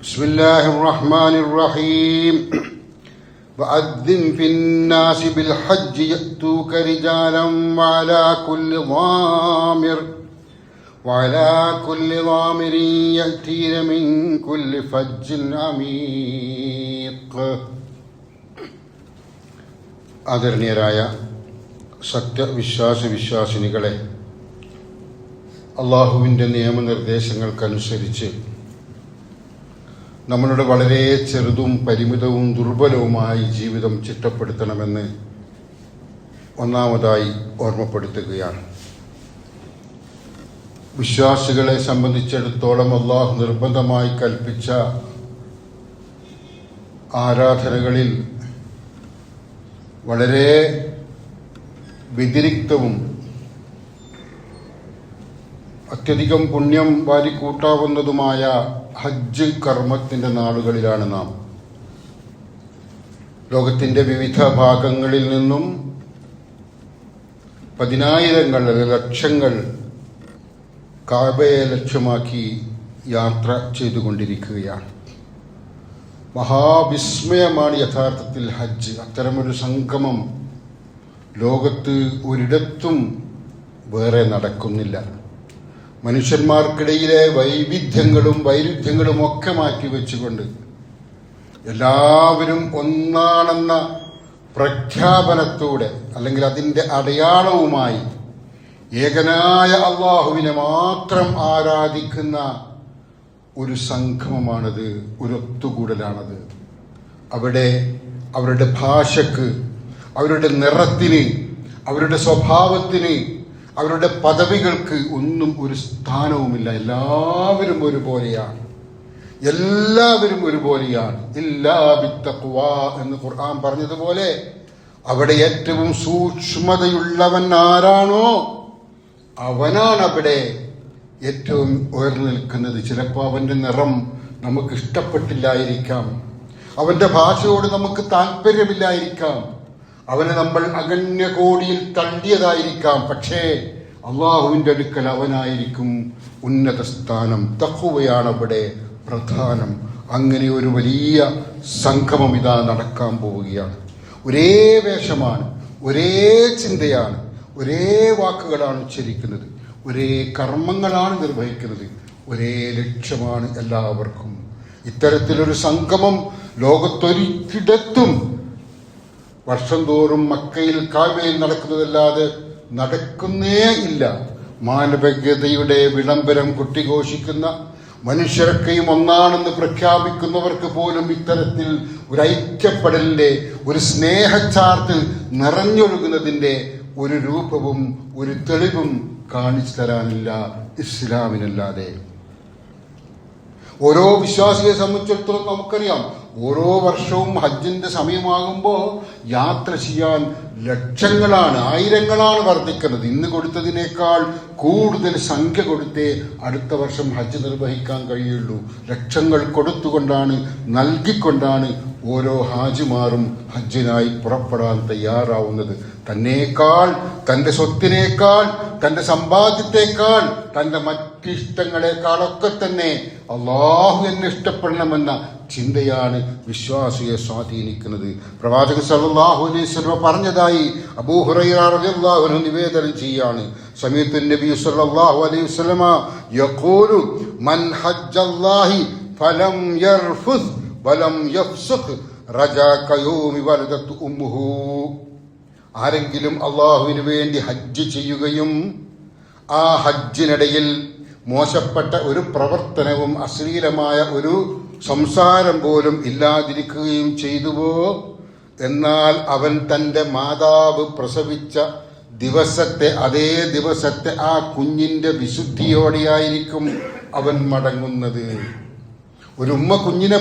بسم الله الرحمن الرحيم وأذن في الناس بالحج يأتوك رجالا وعلى كل ضامر يأتين من كل فج عميق. ആദരണീയരായ സത്യവിശ്വാസിനികളെ, അള്ളാഹുവിൻ്റെ നിയമനിർദ്ദേശങ്ങൾക്കനുസരിച്ച് നമ്മളുടെ വളരെ ചെറുതും പരിമിതവും ദുർബലവുമായി ജീവിതം ചിട്ടപ്പെടുത്തണമെന്ന് ഒന്നാമതായി ഓർമ്മപ്പെടുത്തുകയാണ്. വിശ്വാസികളെ സംബന്ധിച്ചിടത്തോളം അള്ളാഹു നിർബന്ധമായി കൽപ്പിച്ച ആരാധനകളിൽ വളരെ വ്യതിരിക്തവും അത്യധികം പുണ്യം വാരിക്കൂട്ടാവുന്നതുമായ ഹജ്ജ് കർമ്മത്തിൻ്റെ നാളുകളിലാണ് നാം. ലോകത്തിൻ്റെ വിവിധ ഭാഗങ്ങളിൽ നിന്നും പതിനായിരങ്ങൾ, ലക്ഷങ്ങൾ കഅബയെ ലക്ഷ്യമാക്കി യാത്ര ചെയ്തുകൊണ്ടിരിക്കുകയാണ്. മഹാവിസ്മയമാണ് യഥാർത്ഥത്തിൽ ഹജ്ജ്. അത്തരമൊരു സംഗമം ലോകത്ത് ഒരിടത്തും വേറെ നടക്കുന്നില്ല. മനുഷ്യന്മാർക്കിടയിലെ വൈരുദ്ധ്യങ്ങളും ഒക്കെ മാറ്റിവെച്ചുകൊണ്ട് എല്ലാവരും ഒന്നാണെന്ന പ്രഖ്യാപനത്തോടെ, അല്ലെങ്കിൽ അതിൻ്റെ അടയാളവുമായി ഏകനായ അള്ളാഹുവിനെ മാത്രം ആരാധിക്കുന്ന ഒരു സംഗമമാണത്, ഒരു ഒത്തുകൂടലാണത്. അവിടെ അവരുടെ ഭാഷക്ക്, അവരുടെ നിറത്തിന്, അവരുടെ സ്വഭാവത്തിന്, അവരുടെ പദവികൾക്ക് ഒന്നും ഒരു സ്ഥാനവുമില്ല. എല്ലാവരും ഒരുപോലെയാണ്. ഇല്ലാ ബിത്തഖ്വാ എന്ന് ഖുർആൻ പറഞ്ഞതുപോലെ അവിടെ ഏറ്റവും സൂക്ഷ്മതയുള്ളവൻ ആരാണോ അവനാണ് അവിടെ ഏറ്റവും ഉയർന്നു നിൽക്കുന്നത്. ചിലപ്പോൾ അവൻ്റെ നിറം നമുക്ക് ഇഷ്ടപ്പെട്ടില്ലായിരിക്കാം, അവൻ്റെ ഭാഷയോട് നമുക്ക് താല്പര്യമില്ലായിരിക്കാം, അവനെ നമ്മൾ അഗണ്യ കോടിയിൽ തള്ളിയതായിരിക്കാം. പക്ഷേ അള്ളാഹുവിൻ്റെ അടുക്കൽ അവനായിരിക്കും ഉന്നത സ്ഥാനം. തഖ്വയാണ് അവിടെ പ്രധാനം. അങ്ങനെ ഒരു വലിയ സംഗമം ഇതാ നടക്കാൻ പോവുകയാണ്. ഒരേ വേഷമാണ്, ഒരേ ചിന്തയാണ്, ഒരേ വാക്കുകളാണ് ഉച്ചരിക്കുന്നത്, ഒരേ കർമ്മങ്ങളാണ് നിർവഹിക്കുന്നത്, ഒരേ ലക്ഷ്യമാണ് എല്ലാവർക്കും. ഇത്തരത്തിലൊരു സംഗമം ലോകത്തൊരിടത്തും വർഷം തോറും മക്കയിൽ കാബയിൽ നടക്കുന്നതല്ലാതെ നടക്കുന്നേ ഇല്ല. മാനവികതയുടെ വിളംബരം കൊട്ടിഘോഷിക്കുന്ന, മനുഷ്യരൊക്കെയും ഒന്നാണെന്ന് പ്രഖ്യാപിക്കുന്നവർക്ക് പോലും ഇത്തരത്തിൽ ഒരു ഐക്യപ്പെടലിന്റെ, ഒരു സ്നേഹച്ചാർത്ത് നിറഞ്ഞൊഴുകുന്നതിന്റെ ഒരു രൂപവും ഒരു തെളിവും കാണിച്ചു തരാനില്ല ഇസ്ലാമിനല്ലാതെ. ഓരോ വിശ്വാസിയെ സംബന്ധിച്ചിടത്തോളം നമുക്കറിയാം, ഓരോ വർഷവും ഹജ്ജിന്റെ സമയമാകുമ്പോൾ യാത്ര ചെയ്യാൻ ലക്ഷങ്ങളാണ്, ആയിരങ്ങളാണ് വർദ്ധിക്കുന്നത്. ഇന്ന് കൊടുത്തതിനേക്കാൾ കൂടുതൽ സംഖ്യ കൊടുത്തേ അടുത്ത വർഷം ഹജ്ജ് നിർവഹിക്കാൻ കഴിയുള്ളൂ. ലക്ഷങ്ങൾ കൊടുത്തുകൊണ്ടാണ്, നൽകിക്കൊണ്ടാണ് ഓരോ ഹാജിമാരും ഹജ്ജിനായി പുറപ്പെടാൻ തയ്യാറാവുന്നത്. തന്നേക്കാൾ, തൻ്റെ സ്വത്തിനേക്കാൾ, തൻ്റെ സമ്പാദ്യത്തെക്കാൾ, തൻ്റെ മറ്റിഷ്ടങ്ങളെക്കാളൊക്കെ തന്നെ അള്ളാഹു എന്നെ ഇഷ്ടപ്പെടണമെന്ന ചിന്തയാണ് വിശ്വാസിയെ സ്വാധീനിക്കുന്നത്. പ്രവാചകൻ സല്ലല്ലാഹു അലൈഹി വസല്ലം പറഞ്ഞതായി അബൂ ഹുറൈറ റളിയല്ലാഹു അൻഹു നിവേദനം ചെയ്യാണ്. സമീഅത്തു നബി സല്ലല്ലാഹു അലൈഹി വസല്ലമ യഖൂലു മൻ ഹജ്ജല്ലാഹി ഫലം യർഫുസ് വലം യഫ്സുഖ് റജാ കയൗമി വലദത്തു ഉമ്മുഹു. ആരെങ്കിലും അള്ളാഹുവിന് വേണ്ടി ഹജ്ജ് ചെയ്യുകയും ആ ഹജ്ജിനിടയിൽ മോശപ്പെട്ട ഒരു പ്രവർത്തനവും അശ്ലീലമായ ഒരു സംസാരം പോലും ഇല്ലാതിരിക്കുകയും ചെയ്തുവോ, എന്നാൽ അവൻ തൻ്റെ മാതാവ് പ്രസവിച്ച അതേ ദിവസത്തെ ആ കുഞ്ഞിന്റെ വിശുദ്ധിയോടെയായിരിക്കും അവൻ മടങ്ങുന്നത്. ഒരു ഉമ്മ കുഞ്ഞിനെ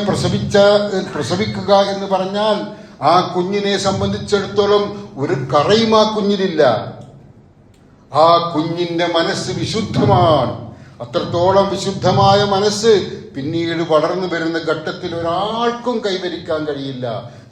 പ്രസവിക്കുക എന്ന് പറഞ്ഞാൽ ആ കുഞ്ഞിനെ സംബന്ധിച്ചിടത്തോളം ഒരു കറയും ആ കുഞ്ഞിനില്ല. ആ കുഞ്ഞിന്റെ മനസ്സ് വിശുദ്ധമാണ്. അത്രത്തോളം വിശുദ്ധമായ മനസ്സ് പിന്നീട് വളർന്നു വരുന്ന ഘട്ടത്തിൽ ഒരാൾക്കും കൈവരിക്കാൻ കഴിയില്ല.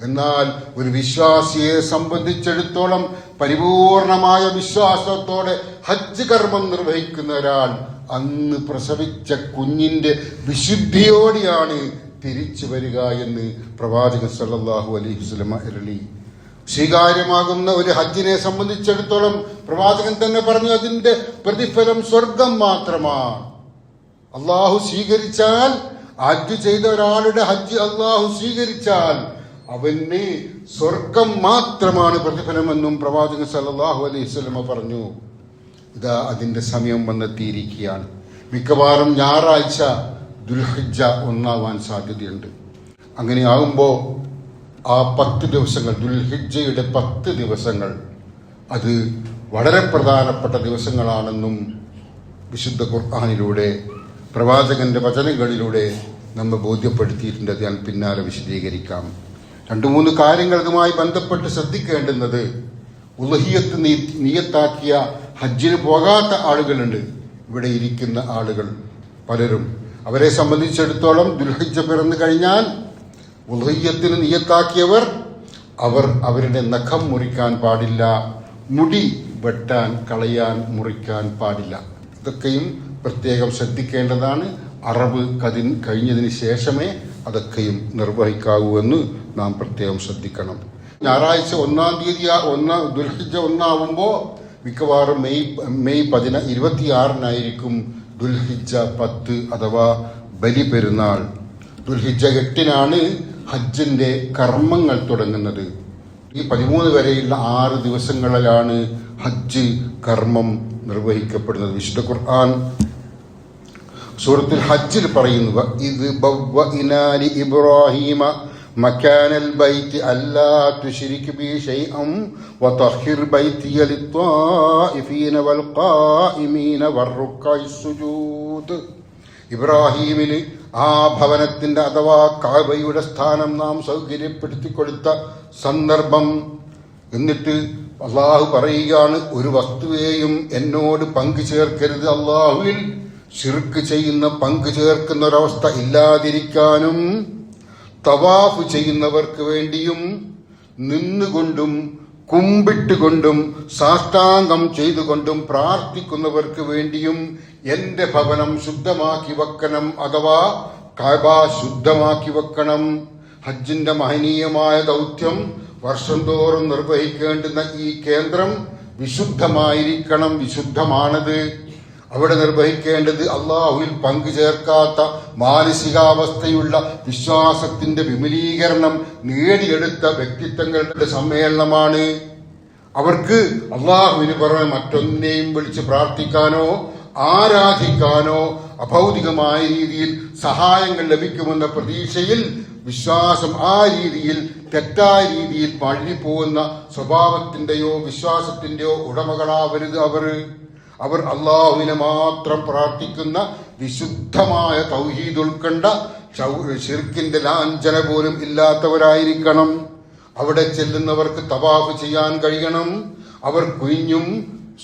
എന്നാൽ ഒരു വിശ്വാസിയെ സംബന്ധിച്ചിടത്തോളം പരിപൂർണമായ വിശ്വാസത്തോടെ ഹജ്ജ് കർമ്മം നിർവഹിക്കുന്ന ഒരാൾ അന്ന് പ്രസവിച്ച കുഞ്ഞിന്റെ വിശുദ്ധിയോടെയാണ് തിരിച്ചു വരിക എന്ന് പ്രവാചകൻ സല്ലല്ലാഹു അലൈഹി വസല്ലം അരുളി. സ്വീകാര്യമാകുന്ന ഒരു ഹജ്ജിനെ സംബന്ധിച്ചിടത്തോളം പ്രവാചകൻ തന്നെ പറഞ്ഞു, അതിന്റെ പ്രതിഫലം സ്വർഗം മാത്രമാണ്. അള്ളാഹു സ്വീകരിച്ചാൽ, ഹജ്ജ് ചെയ്ത ഒരാളുടെ ഹജ്ജ് അള്ളാഹു സ്വീകരിച്ചാൽ അവന് സ്വർഗം മാത്രമാണ് പ്രതിഫലമെന്നും പ്രവാചകൻ സല്ലല്ലാഹു അലൈഹി വസല്ലം പറഞ്ഞു. ഇതാ അതിന്റെ സമയം വന്നെത്തിയിരിക്കുകയാണ്. മിക്കവാറും ഞായറാഴ്ച ദുൽഹിജ്ജ 1 സാധ്യതയുണ്ട്. അങ്ങനെയാകുമ്പോൾ ആ 10 ദിവസങ്ങൾ, ദുൽഹിജ്ജയുടെ 10 ദിവസങ്ങൾ, അത് വളരെ പ്രധാനപ്പെട്ട ദിവസങ്ങളാണെന്നും വിശുദ്ധ ഖുർആനിലൂടെ പ്രവാചകന്റെ വചനങ്ങളിലൂടെ നമ്മെ ബോധ്യപ്പെടുത്തിയിട്ടുണ്ട്. ഞാൻ പിന്നാലെ വിശദീകരിക്കാം. 2-3 കാര്യങ്ങൾ ഇതുമായി ബന്ധപ്പെട്ട് ശ്രദ്ധിക്കേണ്ടുന്നത്. ഉളുഹിയ്യത്ത് നിയത്താക്കിയ ഹജ്ജിന് പോകാത്ത ആളുകളുണ്ട്. ഇവിടെ ഇരിക്കുന്ന ആളുകൾ പലരും, അവരെ സംബന്ധിച്ചിടത്തോളം ദുൽഹിജ്ജ പിറന്നു കഴിഞ്ഞാൽ ഉളുഹിയ്യത്തിന് നിയത്താക്കിയവർ അവരുടെ നഖം മുറിക്കാൻ പാടില്ല, മുടി വെട്ടാൻ, കളയാൻ, മുറിക്കാൻ പാടില്ല. ഇതൊക്കെയും പ്രത്യേകം ശ്രദ്ധിക്കേണ്ടതാണ്. അറബ് കഴിഞ്ഞതിന് ശേഷമേ അതൊക്കെയും നിർവഹിക്കാവൂ എന്ന് നാം പ്രത്യേകം ശ്രദ്ധിക്കണം. ഞായറാഴ്ച 1-ാം തീയതി ദുൽഹിജ്ജ 1 മിക്കവാറും മെയ് 26-നായിരിക്കും ദുൽഹിജ്ജ 10 അഥവാ ബലി പെരുന്നാൾ. ദുൽഹിജ്ജ 8-നാണ് ഹജ്ജിന്റെ കർമ്മങ്ങൾ തുടങ്ങുന്നത്. ഈ 13 വരെയുള്ള 6 ദിവസങ്ങളിലാണ് ഹജ്ജ് കർമ്മം നിർവഹിക്കപ്പെടുന്നത്. വിശുദ്ധ ഖുർആൻ സൂറത്തുൽ ഹജ്ജിൽ പറയുന്നു, ഇത് ബവ്വഇനാലി ഇബ്രാഹീമ മക്കാനൽ ബൈത്തി അല്ലാ തുശ്രിക് ബി ശൈഅൻ വതഹിർ ബൈതിയ ലിത്വാഇഫീന വൽഖായിമീന വറുക്കഇസ് സുജൂദ്. ഇബ്രാഹീമിന് ആ ഭവനത്തിന്റെ അഥവാ കഅബയുടെ സ്ഥാനം നാം സൗകര്യപ്പെടുത്തി കൊടുത്ത സന്ദർഭം. എന്നിട്ട് അള്ളാഹു പറയുകയാണ്, ഒരു വസ്തുവേയും എന്നോട് പങ്കു ചേർക്കരുത്. അള്ളാഹുവിൽ ശിർക്ക് ചെയ്യുന്ന, പങ്കു ചേർക്കുന്ന ഒരവസ്ഥ ഇല്ലാതിരിക്കാനും, തവാഫ് ചെയ്യുന്നവർക്ക് വേണ്ടിയും നിന്നുകൊണ്ടും കുമ്പിട്ടുകൊണ്ടും സാഷ്ടാംഗം ചെയ്തുകൊണ്ടും പ്രാർത്ഥിക്കുന്നവർക്ക് വേണ്ടിയും എന്റെ ഭവനം ശുദ്ധമാക്കി വെക്കണം, അഥവാ കഅബ ശുദ്ധമാക്കി വെക്കണം. ഹജ്ജിന്റെ മഹനീയമായ ദൗത്യം വർഷം തോറും നിർവഹിക്കേണ്ടുന്ന ഈ കേന്ദ്രം വിശുദ്ധമായിരിക്കണം. വിശുദ്ധമാണത്. അവിടെ നിർവഹിക്കേണ്ടത് അള്ളാഹുവിൽ പങ്കു ചേർക്കാത്ത മാനസികാവസ്ഥയുള്ള വിശ്വാസത്തിന്റെ വിപുലീകരണം നേടിയെടുത്ത വ്യക്തിത്വങ്ങളുടെ സമ്മേളനമാണ്. അവർക്ക് അള്ളാഹുവിന് പുറമെ മറ്റൊന്നിനെയും വിളിച്ച് പ്രാർത്ഥിക്കാനോ ആരാധിക്കാനോ അഭൗതികമായ രീതിയിൽ സഹായങ്ങൾ ലഭിക്കുമെന്ന പ്രതീക്ഷയിൽ വിശ്വാസം ആ രീതിയിൽ തെറ്റായ രീതിയിൽ മഴങ്ങിപ്പോകുന്ന സ്വഭാവത്തിന്റെയോ വിശ്വാസത്തിന്റെയോ ഉടമകളാവരുത്. അവർ അള്ളാഹുവിനെ മാത്രം പ്രാർത്ഥിക്കുന്ന വിശുദ്ധമായ തൗഹീദ് ഉൾക്കൊണ്ട ശിർക്കിന്റെ ലാഞ്ചന പോലും ഇല്ലാത്തവരായിരിക്കണം. അവിടെ ചെല്ലുന്നവർക്ക് തവാഫ് ചെയ്യാൻ കഴിയണം. അവർ കുനിഞ്ഞും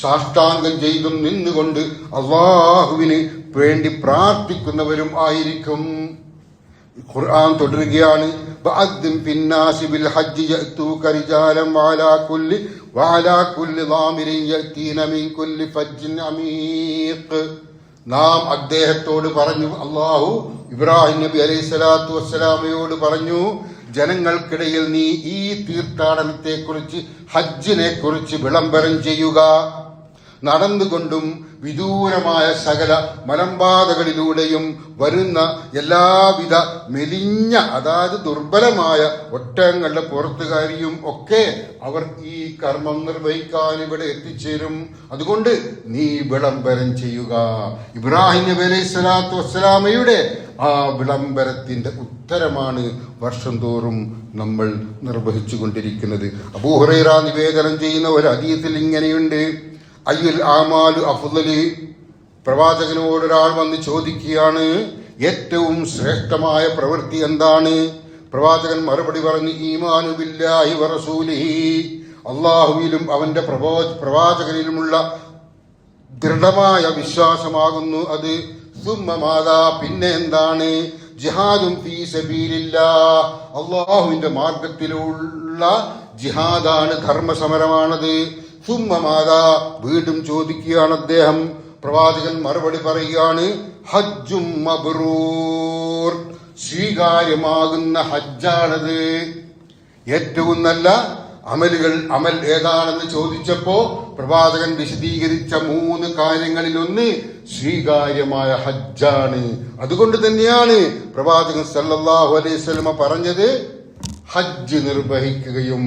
സാഷ്ടാംഗം ചെയ്തും നിന്നുകൊണ്ട് അള്ളാഹുവിന് വേണ്ടി പ്രാർത്ഥിക്കുന്നവരും ആയിരിക്കും. ഖുർആൻ തുടരുകയാണ്, വഅദ്ദിം ഫിന്നാസി ബിൽ ഹജ്ജി യഅതൂക റിജാലൻ വഅലാ കുല്ലി ളാമിരിൻ യഅതീന മിൻ കുല്ലി ഫജ്ജിൻ അമീഖ്. നാം അദ്ദേഹത്തോട് പറഞ്ഞു, അല്ലാഹു ഇബ്രാഹിം നബി അലൈഹിസ്സലാത്തു വസ്സലാമയോട് പറഞ്ഞു, ജനങ്ങൾക്കിടയിൽ നീ ഈ തീർത്ഥാടനത്തെക്കുറിച്ച്, ഹജ്ജിനെ കുറിച്ച് വിളംബരം ചെയ്യുക. നടന്നുകൊണ്ടും വിദൂരമായ സകല മലമ്പാതകളിലൂടെയും വരുന്ന എല്ലാവിധ മെലിഞ്ഞ, അതായത് ദുർബലമായ ഒട്ടകങ്ങളുടെ പുറത്തുകാരിയും ഒക്കെ അവർ ഈ കർമ്മം നിർവഹിക്കാൻ ഇവിടെ എത്തിച്ചേരും. അതുകൊണ്ട് നീ വിളംബരം ചെയ്യുക. ഇബ്രാഹിം നബി അലൈഹി സ്വലാത്തു വസ്സലാമയുടെ ആ വിളംബരത്തിന്റെ ഉത്തരമാണ് വർഷം തോറും നമ്മൾ നിർവഹിച്ചു കൊണ്ടിരിക്കുന്നത്. അബൂ ഹുറൈറ നിവേദനം ചെയ്യുന്ന ഒരു ഹദീസിൽ ഇങ്ങനെയുണ്ട്, അയ്യുൽ ആമാലു അഫ്ളലി. പ്രവാചകനോടൊരാൾ വന്ന് ചോദിക്കുകയാണ്, ഏറ്റവും ശ്രേഷ്ഠമായ പ്രവൃത്തി എന്താണ്? പ്രവാചകൻ മറുപടി പറഞ്ഞു, ഈമാനു ബില്ലാഹി വറസൂലിഹി. അള്ളാഹുവിലും അവന്റെ പ്രവാചകനിലുമുള്ള ദൃഢമായ വിശ്വാസമാകുന്നു അത്. സുമ്മ മാതാ, പിന്നെ എന്താണ്? ജിഹാദും ഫീ സബീലില്ലാഹ്. അള്ളാഹുവിന്റെ മാർഗത്തിലുള്ള ജിഹാദാണ്, ധർമ്മസമരമാണത്. സുമ്മ മാതാ, വീണ്ടും ചോദിക്കുകയാണ് അദ്ദേഹം. പ്രവാചകൻ മറുപടി പറയുകയാണ്, ഹജ്ജും മബ്റൂർ. സ്വീകാര്യമാകുന്ന ഹജ്ജാണത്. ഏറ്റവും നല്ല അമൽ ഏതാണെന്ന് ചോദിച്ചപ്പോ പ്രവാചകൻ വിശദീകരിച്ച 3 കാര്യങ്ങളിലൊന്ന് സ്വീകാര്യമായ ഹജ്ജാണ്. അതുകൊണ്ട് തന്നെയാണ് പ്രവാചകൻ സല്ലല്ലാഹു അലൈഹി വസല്ലമ പറഞ്ഞത്, ഹജ്ജ് നിർവഹിക്കുകയും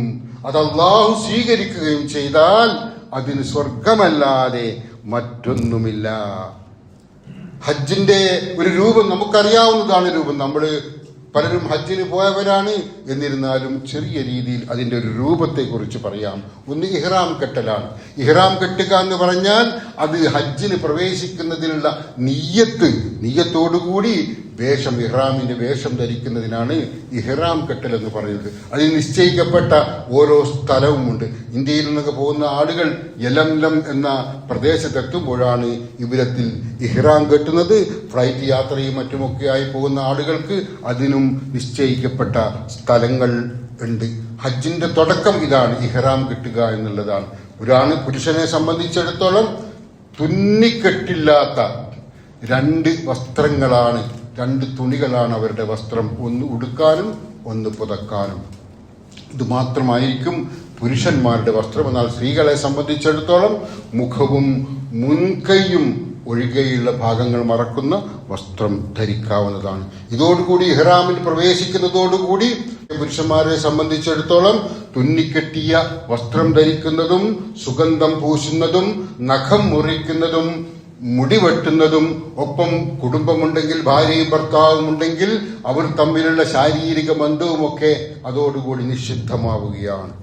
അത് അല്ലാഹു സ്വീകരിക്കുകയും ചെയ്താൽ അതിന് സ്വർഗമല്ലാതെ മറ്റൊന്നുമില്ല. ഹജ്ജിന്റെ ഒരു രൂപം നമുക്കറിയാവുന്നതാണ്. നമ്മൾ പലരും ഹജ്ജിന് പോയവരാണ്. എന്നിരുന്നാലും ചെറിയ രീതിയിൽ അതിന്റെ ഒരു രൂപത്തെ കുറിച്ച് പറയാം. ഒന്ന് ഇഹ്റാം കെട്ടലാണ്. ഇഹ്റാം കെട്ടുക എന്ന് പറഞ്ഞാൽ അത് ഹജ്ജിന് പ്രവേശിക്കുന്നതിനുള്ള നീയത്തോടുകൂടി ഇഹ്റാമിന്റെ വേഷം ധരിക്കുന്നതിനാണ് ഇഹ്റാം കെട്ടൽ എന്ന് പറയുന്നത്. അതിന് നിശ്ചയിക്കപ്പെട്ട ഓരോ സ്ഥലവുമുണ്ട്. ഇന്ത്യയിൽ നിന്നൊക്കെ പോകുന്ന ആളുകൾ യലംലം എന്ന പ്രദേശത്തെത്തുമ്പോഴാണ് ഇവിടത്തിൽ ഇഹ്റാം കെട്ടുന്നത്. ഫ്ലൈറ്റ് യാത്രയും മറ്റുമൊക്കെയായി പോകുന്ന ആളുകൾക്ക് അതിനും നിശ്ചയിക്കപ്പെട്ട സ്ഥലങ്ങൾ ഉണ്ട്. ഹജ്ജിന്റെ തുടക്കം ഇതാണ്, ഇഹ്റാം കെട്ടുക എന്നുള്ളതാണ്. പുരുഷനെ സംബന്ധിച്ചിടത്തോളം തുന്നിക്കെട്ടില്ലാത്ത 2 വസ്ത്രങ്ങളാണ്, 2 തുണികളാണ് അവരുടെ വസ്ത്രം. ഒന്ന് ഉടുക്കാനും ഒന്ന് പുതക്കാനും. ഇത് മാത്രമായിരിക്കും പുരുഷന്മാരുടെ വസ്ത്രം. എന്നാൽ സ്ത്രീകളെ സംബന്ധിച്ചിടത്തോളം മുഖവും മുൻകൈയും ഒഴികെയുള്ള ഭാഗങ്ങൾ മറക്കുന്ന വസ്ത്രം ധരിക്കാവുന്നതാണ്. ഇതോടുകൂടി ഇഹ്റാമിൽ പ്രവേശിക്കുന്നതോടുകൂടി പുരുഷന്മാരെ സംബന്ധിച്ചിടത്തോളം തുന്നിക്കെട്ടിയ വസ്ത്രം ധരിക്കുന്നതും സുഗന്ധം പൂശുന്നതും നഖം മുറിക്കുന്നതും മുടി വെട്ടുന്നതും ഒപ്പം കുടുംബമുണ്ടെങ്കിൽ ഭാര്യയും ഭർത്താവും ഉണ്ടെങ്കിൽ അവർ തമ്മിലുള്ള ശാരീരിക ബന്ധവുമൊക്കെ അതോടുകൂടി നിഷിദ്ധമാവുകയാണ്.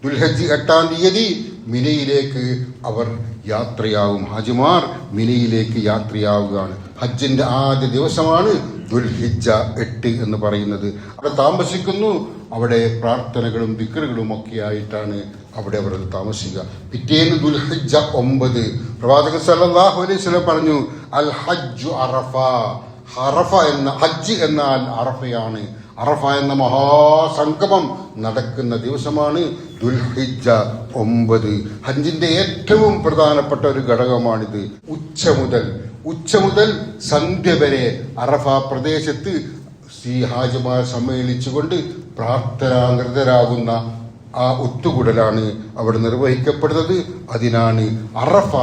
ദുൽഹജ്ജ് 8-ാം തീയതി മിനയിലേക്ക് അവർ യാത്രയാവും. ഹാജിമാർ മിനയിലേക്ക് യാത്രയാവുകയാണ്. ഹജ്ജിന്റെ ആദ്യ ദിവസമാണ് ദുൽഹിജ്ജ 8 എന്ന് പറയുന്നത്. അവിടെ താമസിക്കുന്നു. അവിടെ പ്രാർത്ഥനകളും ദിക്റുകളും ഒക്കെ ആയിട്ടാണ് അവിടെ അവർ താമസിക്കുക. പിറ്റേന്ന് ദുൽഹിജ്ജ 9. പ്രവാചകൻ സല്ലല്ലാഹു അലൈഹി വസല്ലം പറഞ്ഞു, അൽ ഹജ്ജു അറഫ. ഹജ്ജ് എന്നാൽ അറഫയാണ്. അറഫ എന്ന മഹാസംഗമം നടക്കുന്ന ദിവസമാണ് ദുൽഹിജ്ജ 9. ഹജ്ജിന്റെ ഏറ്റവും പ്രധാനപ്പെട്ട ഒരു ഘടകമാണിത്. ഉച്ച മുതൽ സന്ധ്യ വരെ അറഫ പ്രദേശത്ത് ഹാജിമാർ സമ്മേളിച്ചുകൊണ്ട് പ്രാർത്ഥനാനിരതരാകുന്ന ആ ഒത്തുകൂടലാണ് അവിടെ നിർവഹിക്കപ്പെടുന്നത്. അതിനാണ് അറഫ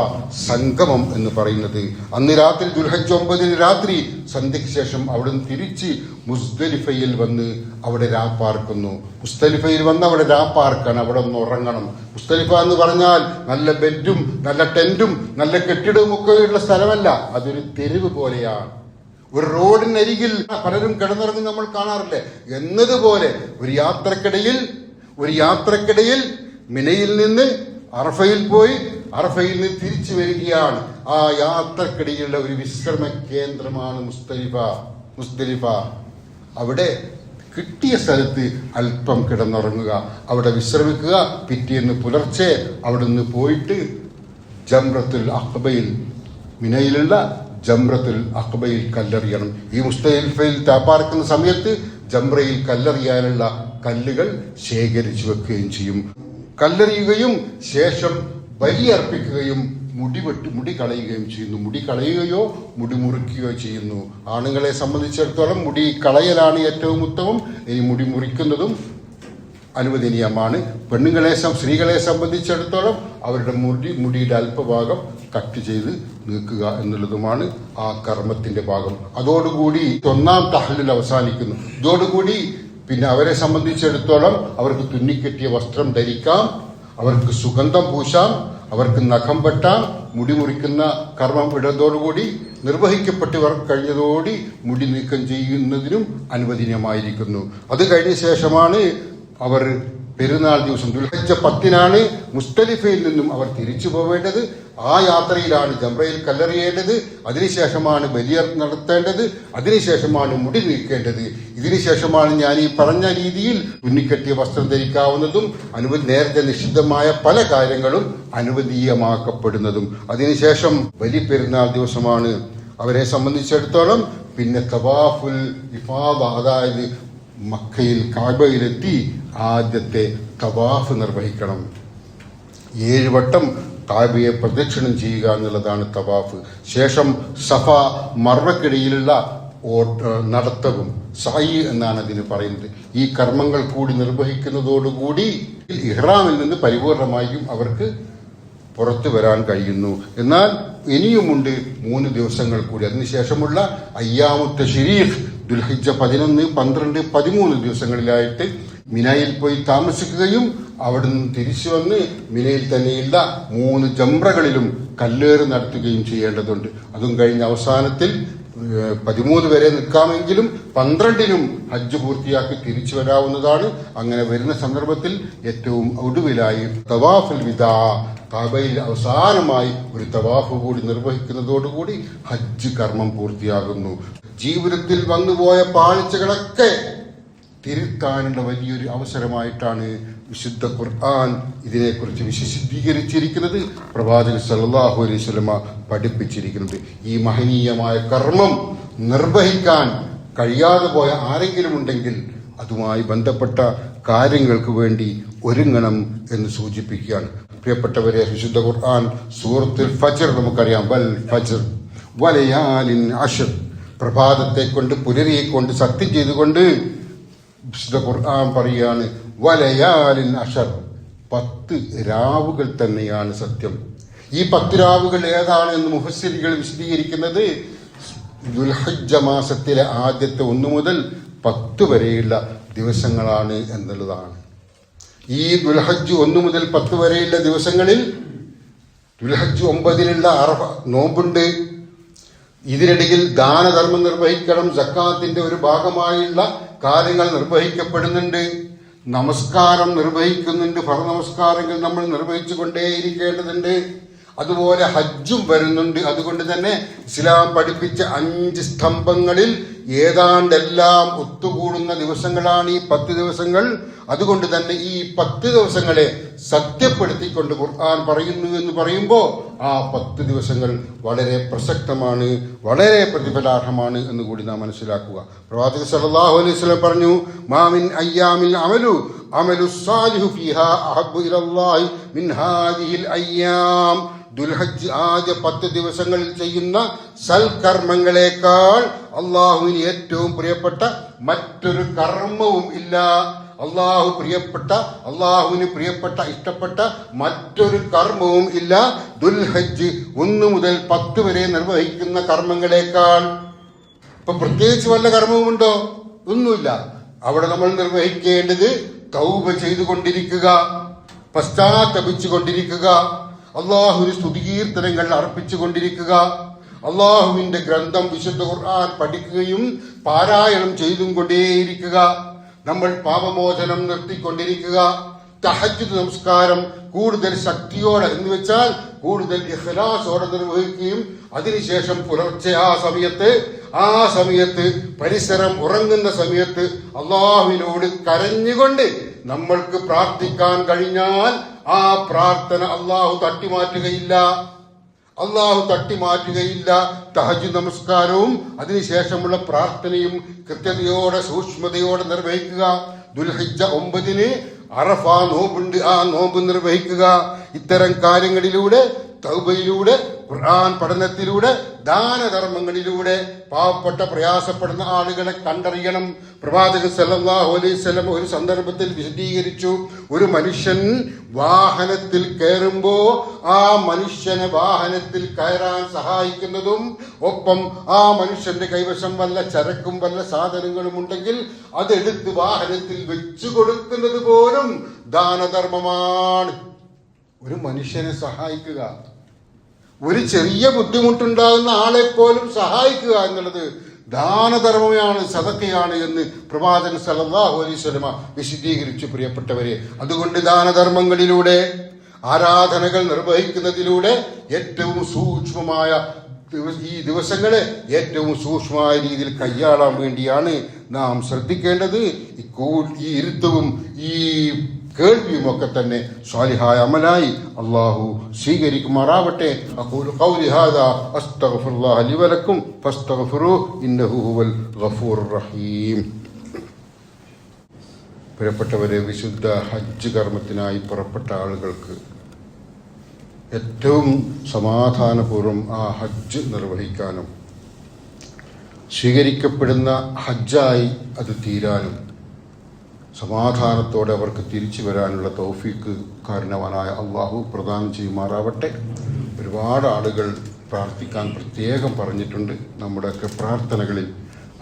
സംഗമം എന്ന് പറയുന്നത്. അന്ന് രാത്രി ദുൽഹജ്ജ് 9 രാത്രി സന്ധ്യയ്ക്ക് ശേഷം അവിടെ നിന്ന് തിരിച്ച് മുസ്ദലിഫയിൽ വന്ന് അവിടെ രാപ്പാർക്കുന്നു. മുസ്ദലിഫയിൽ വന്ന് അവിടെ രാപ്പാർക്കാണ്, അവിടെ ഒന്ന് ഉറങ്ങണം. മുസ്ദലിഫ എന്ന് പറഞ്ഞാൽ നല്ല ബെഡും നല്ല ടെന്റും നല്ല കെട്ടിടവും ഒക്കെ ഉള്ള സ്ഥലമല്ല. അതൊരു തെരുവ് പോലെയാണ്. ഒരു റോഡിനരികിൽ പലരും കിടന്നിറങ്ങി നമ്മൾ കാണാറില്ലേ എന്നതുപോലെ ഒരു യാത്രക്കിടയിൽ മിനയിൽ നിന്ന് അറഫയിൽ പോയി അറഫയിൽ നിന്ന് തിരിച്ചു വരികയാണ്. ആ യാത്രക്കിടയിലുള്ള ഒരു വിശ്രമ കേന്ദ്രമാണ് മുസ്ദലിഫ. അവിടെ കിട്ടിയ സ്ഥലത്ത് അല്പം കിടന്നുറങ്ങുക, അവിടെ വിശ്രമിക്കുക. പിറ്റേന്ന് പുലർച്ചെ അവിടെ നിന്ന് പോയിട്ട് ജംറത്തുൽ അഖബയിൽ, മിനയിലുള്ള ജംറത്തുൽ അഖബയിൽ കല്ലെറിയണം. ഈ മുസ്ദലിഫയിൽ താപ്പാർക്കുന്ന സമയത്ത് ജംറയിൽ കല്ലെറിയാനുള്ള കല്ലുകൾ ശേഖരിച്ചു വെക്കുകയും ചെയ്യും. കല്ലെറിയുകയും ശേഷം ബലിയർപ്പിക്കുകയും മുടി കളയുകയും ചെയ്യുന്നു. മുടി കളയുകയോ മുടി മുറിക്കുകയോ ചെയ്യുന്നു. ആണുങ്ങളെ സംബന്ധിച്ചിടത്തോളം മുടി കളയലാണ് ഏറ്റവും ഉത്തമം. ഇനി മുടി മുറിക്കുന്നതും അനുവദനീയമാണ്. സ്ത്രീകളെ സംബന്ധിച്ചിടത്തോളം അവരുടെ മുടിയുടെ അല്പഭാഗം കട്ട് ചെയ്ത് നീക്കുക എന്നുള്ളതുമാണ് ആ കർമ്മത്തിന്റെ ഭാഗം. അതോടുകൂടി 1-ാം തഹല്ലുൽ അവസാനിക്കുന്നു. ഇതോടുകൂടി പിന്നെ അവരെ സംബന്ധിച്ചിടത്തോളം അവർക്ക് തുന്നിക്കെട്ടിയ വസ്ത്രം ധരിക്കാം, അവർക്ക് സുഗന്ധം പൂശാം, അവർക്ക് നഖം വെട്ടാം. മുടി മുറിക്കുന്ന കർമ്മം ഇടതോടുകൂടി നിർവഹിക്കപ്പെട്ടവർ കഴിഞ്ഞതോടി മുടി നീക്കം ചെയ്യുന്നതിനും അനുവദനീയമായിരിക്കുന്നു. അത് കഴിഞ്ഞ ശേഷമാണ് അവർ പെരുന്നാൾ ദിവസം ദുൽഹജ്ജ് 10-നാണ് മുസ്ദലിഫയിൽ നിന്നും അവർ തിരിച്ചു പോവേണ്ടത്. ആ യാത്രയിലാണ് ജംറയിൽ കല്ലെറിയേണ്ടത്. അതിനുശേഷമാണ് ബലിയർ നടത്തേണ്ടത്. അതിനുശേഷമാണ് മുടി നീക്കേണ്ടത്. ഇതിനുശേഷമാണ് ഞാൻ ഈ പറഞ്ഞ രീതിയിൽ തുന്നിക്കെട്ടിയ വസ്ത്രം ധരിക്കാവുന്നതും നേരത്തെ നിഷിദ്ധമായ പല കാര്യങ്ങളും അനുവദീയമാക്കപ്പെടുന്നതും. അതിനുശേഷം ബലി പെരുന്നാൾ ദിവസമാണ്. അവരെ സംബന്ധിച്ചിടത്തോളം പിന്നെ തവാഫുൽ ഇഫാദ, അതായത് മക്കയിൽ കാബയിലെത്തി ആദ്യത്തെ തവാഫ് നിർവഹിക്കണം. 7 വട്ടം കാബയെ പ്രദക്ഷിണം ചെയ്യുക എന്നുള്ളതാണ് തവാഫ്. ശേഷം സഫ മർവക്കിടയിലുള്ള നടത്തവും സായി എന്നാണ് അതിന് പറയുന്നത്. ഈ കർമ്മങ്ങൾ കൂടി നിർവഹിക്കുന്നതോടുകൂടി ഇഹ്റാമിൽ നിന്ന് പരിപൂർണമായും അവർക്ക് പുറത്തു വരാൻ കഴിയുന്നു. എന്നാൽ ഇനിയുമുണ്ട് 3 ദിവസങ്ങൾ കൂടി. അതിനുശേഷമുള്ള അയ്യാമുത്ത ശരീഫ് ദുൽഹിജ്ജ 11, 12, 13 ദിവസങ്ങളിലായിട്ട് മിനയിൽ പോയി താമസിക്കുകയും അവിടെ നിന്ന് തിരിച്ചു വന്ന് മിനയിൽ തന്നെയുള്ള 3 ജംറകളിലും കല്ലേറ് നടത്തുകയും ചെയ്യേണ്ടതുണ്ട്. അതും കഴിഞ്ഞ അവസാനത്തിൽ 13 വരെ നിൽക്കാമെങ്കിലും 12നും ഹജ്ജ് പൂർത്തിയാക്കി തിരിച്ചു വരാവുന്നതാണ്. അങ്ങനെ വരുന്ന സന്ദർഭത്തിൽ ഏറ്റവും ഒടുവിലായി തവാഫുൽ വിദാ, കഅബയിൽ അവസാനമായി ഒരു തവാഫ് കൂടി നിർവഹിക്കുന്നതോടുകൂടി ഹജ്ജ് കർമ്മം പൂർത്തിയാകുന്നു. ജീവിതത്തിൽ വന്നുപോയ പാളിച്ചകളൊക്കെ തിരുത്താനുള്ള വലിയൊരു അവസരമായിട്ടാണ് വിശുദ്ധ ഖുർആൻ ഇതിനെക്കുറിച്ച് വിശദീകരിച്ചിരിക്കുന്നത്, പ്രവാചകൻ സല്ലല്ലാഹു അലൈഹി വസല്ലമ പഠിപ്പിച്ചിരിക്കുന്നത്. ഈ മഹനീയമായ കർമ്മം നിർവഹിക്കാൻ കഴിയാതെ പോയ ആരെങ്കിലും ഉണ്ടെങ്കിൽ അതുമായി ബന്ധപ്പെട്ട കാര്യങ്ങൾക്ക് വേണ്ടി ഒരുങ്ങണം എന്ന് സൂചിപ്പിക്കുകയാണ്. പ്രിയപ്പെട്ടവരെ, വിശുദ്ധ ഖുർആൻ സൂറത്തുൽ ഫജ്ർ നമുക്കറിയാം, വൽ ഫജ്ർ വലയാലിൻ അശ്ർ, പ്രഭാതത്തെ കൊണ്ട് പുലരിയെ കൊണ്ട് സത്യം ചെയ്തുകൊണ്ട് വിശുദ്ധ ഖുർആൻ പറയാണ് വലയാലിൻ അശ്ർ, 10 രാവുകൾ തന്നെയാണ് സത്യം. ഈ 10 രാവുകൾ ഏതാണ് എന്ന് മുഫസ്സിറുകൾ വിശദീകരിക്കുന്നത് ദുൽഹിജ്ജ മാസത്തിലെ ആദ്യത്തെ 1 മുതൽ 10 വരെയുള്ള ദിവസങ്ങളാണ് എന്നുള്ളതാണ്. ഈ ദുൽഹജ്ജ് 1 മുതൽ 10 വരെയുള്ള ദിവസങ്ങളിൽ ദുൽഹജ്ജ് 9-നുള്ള അറഫ നോമ്പുണ്ട്. ഇതിനിടയിൽ ദാനധർമ്മം നിർവഹിക്കണം, സക്കാത്തിന്റെ ഒരു ഭാഗമായുള്ള കാര്യങ്ങൾ നിർവഹിക്കപ്പെടുന്നുണ്ട്, നമസ്കാരം നിർവഹിക്കുന്നുണ്ട്, ഫർദ് നമസ്കാരങ്ങൾ നമ്മൾ നിർവഹിച്ചു കൊണ്ടേയിരിക്കേണ്ടതുണ്ട്. അതുപോലെ ഹജ്ജും വരുന്നുണ്ട്. അതുകൊണ്ട് തന്നെ ഇസ്ലാം പഠിപ്പിച്ച 5 സ്തംഭങ്ങളിൽ ഏതാണ്ടെല്ലാം ഒത്തുകൂടുന്ന ദിവസങ്ങളാണ് ഈ 10 ദിവസങ്ങൾ. അതുകൊണ്ട് തന്നെ ഈ 10 ദിവസങ്ങളെ സത്യപ്പെടുത്തിക്കൊണ്ട് ഖുർആൻ പറയുന്നു എന്ന് പറയുമ്പോൾ ആ 10 ദിവസങ്ങൾ വളരെ പ്രസക്തമാണ്, വളരെ പ്രതിഫലാർഹമാണ് എന്ന് കൂടി നാം മനസ്സിലാക്കുക. പ്രവാചകൻ സല്ലല്ലാഹു അലൈഹി വസല്ലം പറഞ്ഞു, മാമിൻ അയ്യാമിൽ അമലു സാലിഹു ഫീഹാ അഹബ്ബു ഇലല്ലാഹി മിൻ ഹാദിഹിൽ അയ്യാം. ദുൽഹജ്ജ് ആദ്യ 10 ദിവസങ്ങളിൽ ചെയ്യുന്ന സൽക്കർമ്മങ്ങളെക്കാൾ അള്ളാഹുവിന് ഏറ്റവും പ്രിയപ്പെട്ട മറ്റൊരു കർമ്മവും ഇല്ല. അള്ളാഹുവിന് പ്രിയപ്പെട്ട ഇഷ്ടപ്പെട്ട മറ്റൊരു കർമ്മവും ഇല്ല ദുൽഹജ്ജ് 1 മുതൽ 10 വരെ നിർവഹിക്കുന്ന കർമ്മങ്ങളെക്കാൾ. ഇപ്പൊ പ്രത്യേകിച്ച് വല്ല കർമ്മവുമുണ്ടോ? ഒന്നുമില്ല. അവിടെ നമ്മൾ നിർവഹിക്കേണ്ടത് തൗബ ചെയ്തുകൊണ്ടിരിക്കുക, പശ്ചാത്തപിച്ചു കൊണ്ടിരിക്കുക, അള്ളാഹുവിന് സ്തുതികീർത്തനങ്ങൾ അർപ്പിച്ചുകൊണ്ടിരിക്കുക, അള്ളാഹുവിന്റെ ഗ്രന്ഥം വിശുദ്ധ ഖുർആൻ പഠിക്കുകയും പാരായണം ചെയ്തും കൊണ്ടേയിരിക്കുക, നമ്മൾ പാപമോചനം നിർത്തിക്കൊണ്ടിരിക്കുക, തഹജ്ജുദ് നമസ്കാരം കൂടുതൽ ശക്തിയോടെ എന്ന് വെച്ചാൽ കൂടുതൽ ഇഖ്ലാസോടെ നിർവഹിക്കുകയും അതിനുശേഷം പുലർച്ചെ ആ സമയത്ത് പരിസരം ഉറങ്ങുന്ന സമയത്ത് അള്ളാഹുവിനോട് കരഞ്ഞുകൊണ്ട് നമ്മൾക്ക് പ്രാർത്ഥിക്കാൻ കഴിഞ്ഞാൽ ആ പ്രാർത്ഥന അള്ളാഹു തട്ടിമാറ്റുകയില്ല. തഹജ്ജുദ് നമസ്കാരവും അതിനുശേഷമുള്ള പ്രാർത്ഥനയും കൃത്യതയോടെ സൂക്ഷ്മതയോടെ നിർവഹിക്കുക. ദുൽഹിജ്ജ 9-ന് അറഫ നോമ്പുണ്ട്, ആ നോമ്പ് നിർവഹിക്കുക. ഇത്തരം കാര്യങ്ങളിലൂടെ, തൗബയിലൂടെ, ഖുർആൻ പഠനത്തിലൂടെ, ദാനധർമ്മങ്ങളിലൂടെ പാവപ്പെട്ട പ്രയാസപ്പെടുന്ന ആളുകളെ കണ്ടറിയണം. പ്രവാചകൻ സല്ലല്ലാഹു അലൈഹി വസല്ലം ഒരു സന്ദർഭത്തിൽ വിശദീകരിച്ചു, ഒരു മനുഷ്യൻ വാഹനത്തിൽ കയറുമ്പോ ആ മനുഷ്യനെ വാഹനത്തിൽ കയറാൻ സഹായിക്കുന്നതും ഒപ്പം ആ മനുഷ്യന്റെ കൈവശം വല്ല ചരക്കും വല്ല സാധനങ്ങളും ഉണ്ടെങ്കിൽ അതെടുത്ത് വാഹനത്തിൽ വെച്ചു കൊടുക്കുന്നത് പോലും ദാനധർമ്മമാണ്. ഒരു മനുഷ്യനെ സഹായിക്കുക, ഒരു ചെറിയ ബുദ്ധിമുട്ടുണ്ടാകുന്ന ആളെ പോലും സഹായിക്കുക എന്നുള്ളത് ദാനധർമ്മമാണ്, സദഖയാണ് എന്ന് പ്രവാചകൻ സല്ലല്ലാഹു അലൈഹി വസല്ലം വിശദീകരിച്ചു. പ്രിയപ്പെട്ടവരെ, അതുകൊണ്ട് ദാനധർമ്മങ്ങളിലൂടെ, ആരാധനകൾ നിർവഹിക്കുന്നതിലൂടെ ഏറ്റവും സൂക്ഷ്മമായ ഈ ദിവസങ്ങളെ ഏറ്റവും സൂക്ഷ്മമായ രീതിയിൽ കൈയാളാൻ വേണ്ടിയാണ് നാം ശ്രദ്ധിക്കേണ്ടത്. ഈ ഇരുത്തവും ഈ കേൾവിയുമൊക്കെ തന്നെ സ്വാലിഹായ അമലായി അള്ളാഹു സ്വീകരിക്കുമാറാവട്ടെ. അഖൂലു ഖൗലി ഹാദാ അസ്തഗ്ഫിറുല്ലാഹ ലി വലക്കും ഫസ്തഗ്ഫിറൂഹു ഇന്നഹു ഹുവൽ ഗഫൂറുർ റഹീം. പ്രിയപ്പെട്ടവരെ, വിശുദ്ധ ഹജ്ജ് കർമ്മത്തിനായി പുറപ്പെട്ട ആളുകൾക്ക് ഏറ്റവും സമാധാനപൂർവ്വം ആ ഹജ്ജ് നിർവഹിക്കാനും സ്വീകരിക്കപ്പെടുന്ന ഹജ്ജായി അത് തീരാനും സമാധാനത്തോടെ അവർക്ക് തിരിച്ചു വരാനുള്ള തൗഫീക്ക് കാരണവാനായ അള്ളാഹു പ്രദാനം ചെയ്യുമാറാവട്ടെ. ഒരുപാട് ആളുകൾ പ്രാർത്ഥിക്കാൻ പ്രത്യേകം പറഞ്ഞിട്ടുണ്ട്. നമ്മുടെയൊക്കെ പ്രാർത്ഥനകളിൽ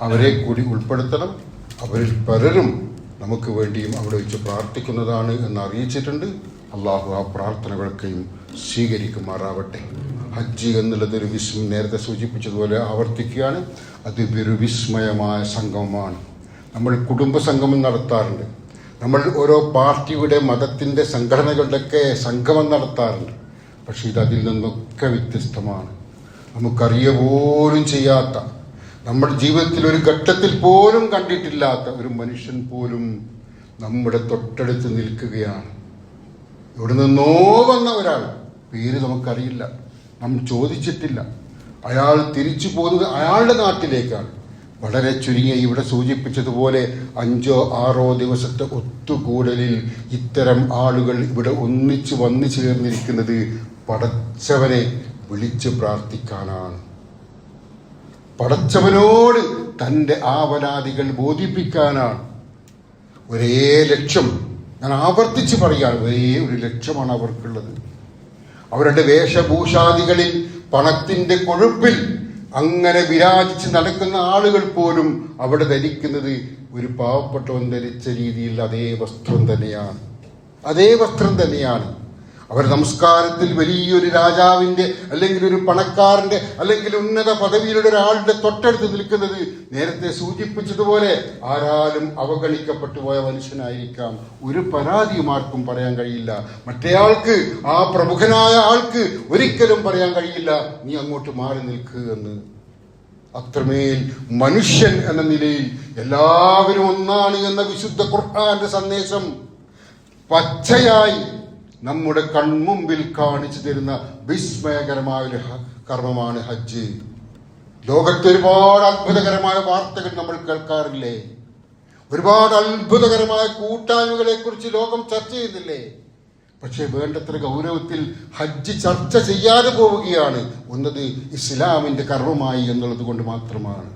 അവരെ കൂടി ഉൾപ്പെടുത്തണം. അവരിൽ പലരും നമുക്ക് വേണ്ടിയും അവിടെ വെച്ച് പ്രാർത്ഥിക്കുന്നതാണ് എന്ന് അറിയിച്ചിട്ടുണ്ട്. അള്ളാഹു ആ പ്രാർത്ഥനകളൊക്കെയും സ്വീകരിക്കുമാറാവട്ടെ. ഹജ്ജ് എന്നുള്ളതൊരു നേരത്തെ സൂചിപ്പിച്ചതുപോലെ ആവർത്തിക്കുകയാണ്. അത് ഒരു വിസ്മയമായ സംഗമമാണ്. നമ്മൾ കുടുംബ സംഗമം നടത്താറുണ്ട്. നമ്മൾ ഓരോ പാർട്ടിയുടെ മതത്തിൻ്റെ സംഘടനകളുടെയൊക്കെ സംഗമം നടത്താറുണ്ട്. പക്ഷെ ഇത് അതിൽ നിന്നൊക്കെ വ്യത്യസ്തമാണ്. നമുക്കറിയ പോലും ചെയ്യാത്ത, നമ്മുടെ ജീവിതത്തിൽ ഒരു ഘട്ടത്തിൽ പോലും കണ്ടിട്ടില്ലാത്ത ഒരു മനുഷ്യൻ പോലും നമ്മുടെ തൊട്ടടുത്ത് നിൽക്കുകയാണ്. ഇവിടെ നിന്നോ വന്ന ഒരാൾ, പേര് നമുക്കറിയില്ല, നാം ചോദിച്ചിട്ടില്ല. അയാൾ തിരിച്ചു പോകുന്നത് അയാളുടെ നാട്ടിലേക്കാണ്. വളരെ ചുരുങ്ങിയ ഇവിടെ സൂചിപ്പിച്ചതുപോലെ 5-6 ദിവസത്തെ ഒത്തുകൂടലിൽ ഇത്തരം ആളുകൾ ഇവിടെ ഒന്നിച്ചു വന്നു ചേർന്നിരിക്കുന്നത് പടച്ചവനെ വിളിച്ച് പ്രാർത്ഥിക്കാനാണ്. പടച്ചവനോട് തൻ്റെ ആവലാദികൾ ബോധിപ്പിക്കാനാണ്. ഒരേ ലക്ഷ്യം, ഞാൻ ആവർത്തിച്ച് പറയുകയാണ്, ഒരേ ഒരു ലക്ഷ്യമാണ് അവർക്കുള്ളത്. അവരുടെ വേഷഭൂഷാദികളിൽ പണത്തിൻ്റെ കൊഴുപ്പിൽ അങ്ങനെ വിരാജിച്ച് നടക്കുന്ന ആളുകൾ പോലും അവിടെ ധരിക്കുന്നത് ഒരു പാവപ്പെട്ടവൻ ധരിച്ച രീതിയിൽ അതേ വസ്ത്രം തന്നെയാണ്. അവർ നമസ്കാരത്തിൽ വലിയൊരു രാജാവിൻ്റെ അല്ലെങ്കിൽ ഒരു പണക്കാരൻ്റെ അല്ലെങ്കിൽ ഉന്നത പദവിയിലുള്ള ഒരാളുടെ തൊട്ടടുത്ത് നിൽക്കുന്നത് നേരത്തെ സൂചിപ്പിച്ചതുപോലെ ആരാലും അവഗണിക്കപ്പെട്ടു പോയ മനുഷ്യനായിരിക്കാം. ഒരു പരാതിയും ആർക്കും പറയാൻ കഴിയില്ല. മറ്റേയാൾക്ക്, ആ പ്രമുഖനായ ആൾക്ക് ഒരിക്കലും പറയാൻ കഴിയില്ല നീ അങ്ങോട്ട് മാറി നിൽക്കുക എന്ന്. അത്രമേൽ മനുഷ്യൻ എന്ന നിലയിൽ എല്ലാവരും ഒന്നാണ് എന്ന വിശുദ്ധ ഖുർആന്റെ സന്ദേശം പച്ചയായി നമ്മുടെ കൺമുമ്പിൽ കാണിച്ചു തരുന്ന വിസ്മയകരമായ ഒരു കർമ്മമാണ് ഹജ്ജ്. ലോകത്ത് ഒരുപാട് അത്ഭുതകരമായ വാർത്തകൾ നമ്മൾ കേൾക്കാറില്ലേ? ഒരുപാട് അത്ഭുതകരമായ കൂട്ടായ്മകളെ കുറിച്ച് ലോകം ചർച്ച ചെയ്യുന്നില്ലേ? പക്ഷേ വേണ്ടത്ര ഗൗരവത്തിൽ ഹജ്ജ് ചർച്ച ചെയ്യാതെ പോവുകയാണ്. ഒന്നത് ഇസ്ലാമിന്റെ കർമ്മമായി എന്നുള്ളത് കൊണ്ട് മാത്രമാണ്.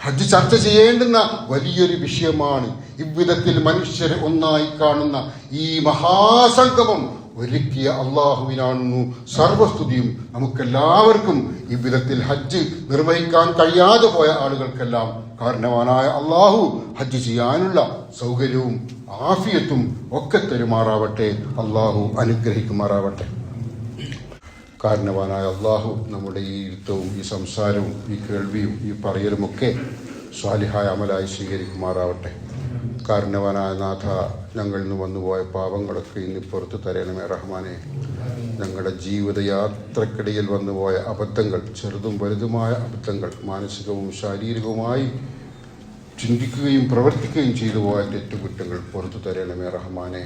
ഹജ്ജ് ചർച്ച ചെയ്യേണ്ടുന്ന വലിയൊരു വിഷയമാണ്. ഇவ்விധത്തിൽ മനുഷ്യരെ ഒന്നായി കാണുന്ന ഈ മഹാസംഗമം ഒരുക്കിയ അള്ളാഹുവിനാണെന്നു സർവസ്തുതിയും. നമുക്കെല്ലാവർക്കും ഇவ்விധത്തിൽ ഹജ്ജ് നിർവഹിക്കാൻ കഴിയാതെ പോയ ആളുകൾക്കെല്ലാം കാരണവാനായ അള്ളാഹു ഹജ്ജ് ചെയ്യാനുള്ള സൗകര്യവും ആഫിയത്തും ഒക്കെ തരുമാറാവട്ടെ. അള്ളാഹു അനുഗ്രഹിക്കുമാറാവട്ടെ. കാരണവാനായ അള്ളാഹു നമ്മുടെ ഈ ഇരുത്തവും ഈ സംസാരവും ഈ കേൾവിയും ഈ പറയലുമൊക്കെ സ്വാലിഹായ അമലായി സ്വീകരിക്കുമാറാവട്ടെ. കാരണവാനായ നാഥ, ഞങ്ങളിൽ നിന്ന് വന്നുപോയ പാപങ്ങളൊക്കെ ഇന്ന് പുറത്തു തരണമേ റഹ്മാനെ. ഞങ്ങളുടെ ജീവിതയാത്രക്കിടയിൽ വന്നുപോയ അബദ്ധങ്ങൾ, ചെറുതും വലുതുമായ അബദ്ധങ്ങൾ, മാനസികവും ശാരീരികവുമായി ചിന്തിക്കുകയും പ്രവർത്തിക്കുകയും ചെയ്തു പോയ തെറ്റുകുറ്റങ്ങൾ പുറത്തു തരണമേ റഹ്മാനെ.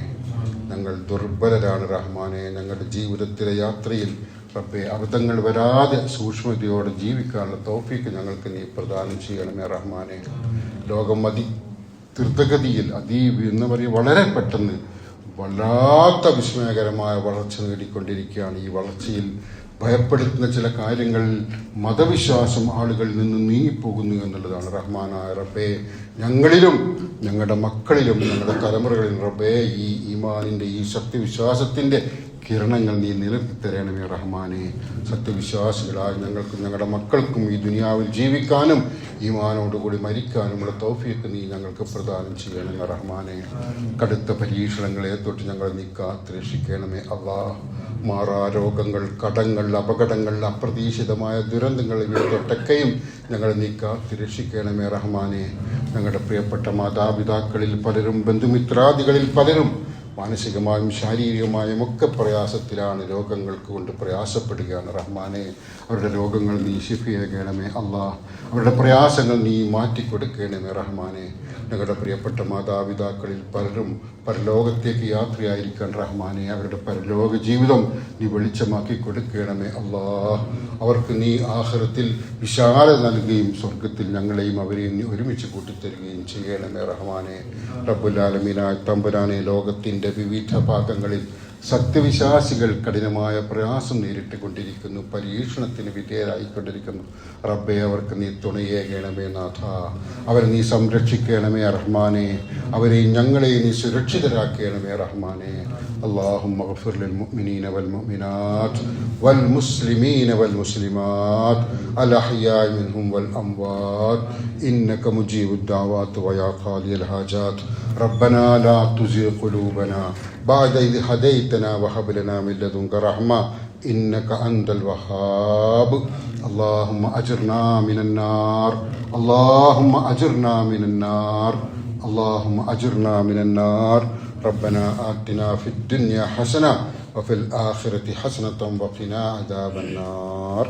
ഞങ്ങൾ ദുർബലരാണ് റഹ്മാനെ. ഞങ്ങളുടെ ജീവിതത്തിലെ യാത്രയിൽ റബ്ബേ അബദ്ധങ്ങൾ വരാതെ സൂക്ഷ്മതയോടെ ജീവിക്കാനുള്ള തൗഫീക്ക് ഞങ്ങൾക്ക് നീ പ്രദാനം ചെയ്യണമേ റഹ്മാനെ. ലോകം ദ്രുതഗതിയിൽ എന്ന് പറയുക വളരെ പെട്ടെന്ന് വല്ലാത്ത വിസ്മയകരമായ വളർച്ച നേടിക്കൊണ്ടിരിക്കുകയാണ്. ഈ വളർച്ചയിൽ ഭയപ്പെടുത്തുന്ന ചില കാര്യങ്ങളിൽ മതവിശ്വാസം ആളുകളിൽ നിന്ന് നീങ്ങിപ്പോകുന്നു എന്നുള്ളതാണ്. റഹ്മാനായ റബ്ബേ, ഞങ്ങളിലും ഞങ്ങളുടെ മക്കളിലും ഞങ്ങളുടെ തലമുറകളിലും റബ്ബേ ഈ ഈമാനിൻ്റെ ഈ സത്യവിശ്വാസത്തിൻ്റെ കിരണങ്ങൾ നീ നിലനിർത്തി തരണമേ റഹ്മാനെ. സത്യവിശ്വാസികളായ ഞങ്ങൾക്കും ഞങ്ങളുടെ മക്കൾക്കും ഈ ദുനിയാവിൽ ജീവിക്കാനും ഈമാനോടുകൂടി മരിക്കാനുമുള്ള തൗഫീഖ് നീ ഞങ്ങൾക്ക് പ്രദാനം ചെയ്യണമേ റഹ്മാനെ. കടുത്ത പരീക്ഷണങ്ങളെ തൊട്ട് ഞങ്ങൾ നീ കാത്തുരക്ഷിക്കണമേ അല്ലാഹ്. മാറാരോഗങ്ങൾ, കടങ്ങൾ, അപകടങ്ങൾ, അപ്രതീക്ഷിതമായ ദുരന്തങ്ങൾ ഇവയെ തൊട്ടൊക്കെയും ഞങ്ങൾ നീ കാത്തുരക്ഷിക്കണമേ റഹ്മാനെ. ഞങ്ങളുടെ പ്രിയപ്പെട്ട മാതാപിതാക്കളിൽ പലരും, ബന്ധുമിത്രാദികളിൽ പലരും മാനസികമായും ശാരീരികമായും ഒക്കെ പ്രയാസത്തിലാണ്, രോഗങ്ങൾക്ക് കൊണ്ട് പ്രയാസപ്പെടുകയാണ് റഹ്മാനെ. അവരുടെ രോഗങ്ങൾ നീ ശിഫിയാക്കണമേ അല്ലാഹ്. അവരുടെ പ്രയാസങ്ങൾ നീ മാറ്റിക്കൊടുക്കണമേ റഹ്മാനെ. ഞങ്ങളുടെ പ്രിയപ്പെട്ട മാതാപിതാക്കളിൽ പലരും പരലോകത്തേക്ക് യാത്രയായിരിക്കാൻ റഹ്മാനെ. അവരുടെ പരലോക ജീവിതം നീ വെളിച്ചമാക്കി കൊടുക്കണമേ അല്ലാഹ്. അവർക്ക് നീ ആഖിറത്തിൽ വിശാലത നൽകുകയും സ്വർഗത്തിൽ ഞങ്ങളെയും അവരെയും നീ ഒരുമിച്ച് കൂട്ടിത്തരികയും ചെയ്യണമേ റഹ്മാനെ. റബ്ബുൽ ആലമീനായ തമ്പുരാനെ, ലോകത്തിൻ്റെ വിവിധ ഭാഗങ്ങളിൽ സത്യവിശ്വാസികൾ കഠിനമായ പ്രയാസം നേരിട്ട് കൊണ്ടിരിക്കുന്നു, പരീക്ഷണത്തിന് വിധേയരായിക്കൊണ്ടിരിക്കുന്നു. റബ്ബെ, അവർക്ക് നീ തുണയേകണമേ നാഥ, അവരെ നീ സംരക്ഷിക്കണമേ റഹ്മാനെ, അവരെയും ഞങ്ങളെയും നീ സുരക്ഷിതരാക്കണമേ റഹ്മാനെ. اللهم اغفر للمؤمنين والمؤمنات والمسلمين والمسلمات الأحياء منهم والأموات إنك مجيب الدعوات ويا قاضي الحاجات. ربنا لا تزغ قلوبنا بعد إذ هديتنا وهب لنا من لدنك رحمة إنك أنت الوهاب. اللهم أجرنا من النار، اللهم أجرنا من النار، اللهم أجرنا من النار. ربنا آتنا في الدنيا حسنة وفي الآخرة حسنة وقنا عذاب النار.